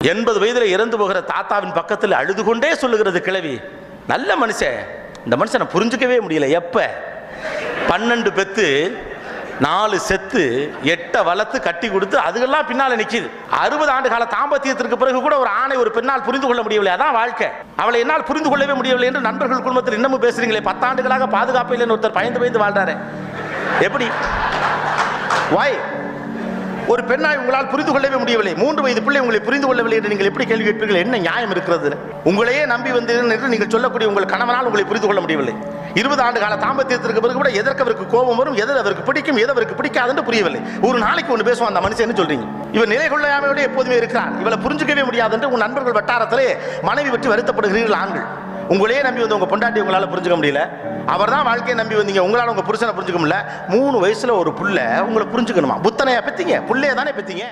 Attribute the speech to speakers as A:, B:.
A: 80 வயதுல இறந்து போகிற தாத்தாவின் பக்கத்தில் அழுது கொண்டே சொல்லுகிறது கிழவி, நல்ல மனுஷன், இந்த மனுஷனை புரிஞ்சுக்கவே முடியல. எப்ப 12 பெத்து 4 செத்து 8 வளர்த்து கட்டி கொடுத்து அதுக்கெல்லாம் பின்னால நிக்குது. 60 ஆண்டு கால தாம்பத்தியத்திற்கு பிறகு கூட ஒரு ஆணை ஒரு பெண்ணால் புரிந்து கொள்ள முடியவில்லை. அதான் வாழ்க்கை. அவளை என்னால் புரிந்து கொள்ளவே முடியவில்லை என்று நண்பர்கள் குடும்பத்தில் இன்னமும் பேசுறீங்களே. 10 ஆண்டுகளாக பாதுகாப்பு இல்லைன்னு ஒருத்தர் பயந்து வாழ்றாரு. எப்படி? வாய் ஒரு பெண்ணாய் உங்களால் புரிந்து கொள்ளவே முடியவில்லை. 3 வயது பிள்ளை உங்களை புரிந்து கொள்ளவில்லை என்று நீங்கள் எப்படி கேள்வி கேட்பீர்கள்? என்ன நியாயம் இருக்கிறது? உங்களையே நம்பி வந்து என்று நீங்கள் சொல்லக்கூடிய உங்கள் கணவனால் உங்களை புரிந்து கொள்ள முடியவில்லை. 20 ஆண்டு கால தாம்பத்தியத்திற்கு பிறகு கூட எதற்கு அவருக்கு கோபம் வரும், எது அவருக்கு பிடிக்கும், எது அவருக்கு பிடிக்காதுன்னு புரியவில்லை. ஒரு நாளைக்கு ஒன்று பேசுவான் அந்த மனுஷன் சொல்றீங்க. இவர் நிலை கொள்ளாமையோடு எப்போதுமே இருக்கிறார், இவளை புரிஞ்சுக்கவே முடியாது என்று உங்கள் நண்பர்கள் வட்டாரத்திலே மனைவி பற்றி வருத்தப்படுகிறீர்கள். ஆண்கள் உங்களையே நம்பி வந்து உங்க பொண்டாட்டி உங்களால புரிஞ்சுக்க முடியல. அவர் தான் வாழ்க்கையை நம்பி வந்தீங்க, உங்களால உங்க புருஷனை புரிஞ்சுக்க முடியல. 3 வயசுல ஒரு புள்ள உங்களை புரிஞ்சுக்கணுமா? புத்தனையா பெத்தீங்க? புள்ளைய தானே பெத்தீங்க.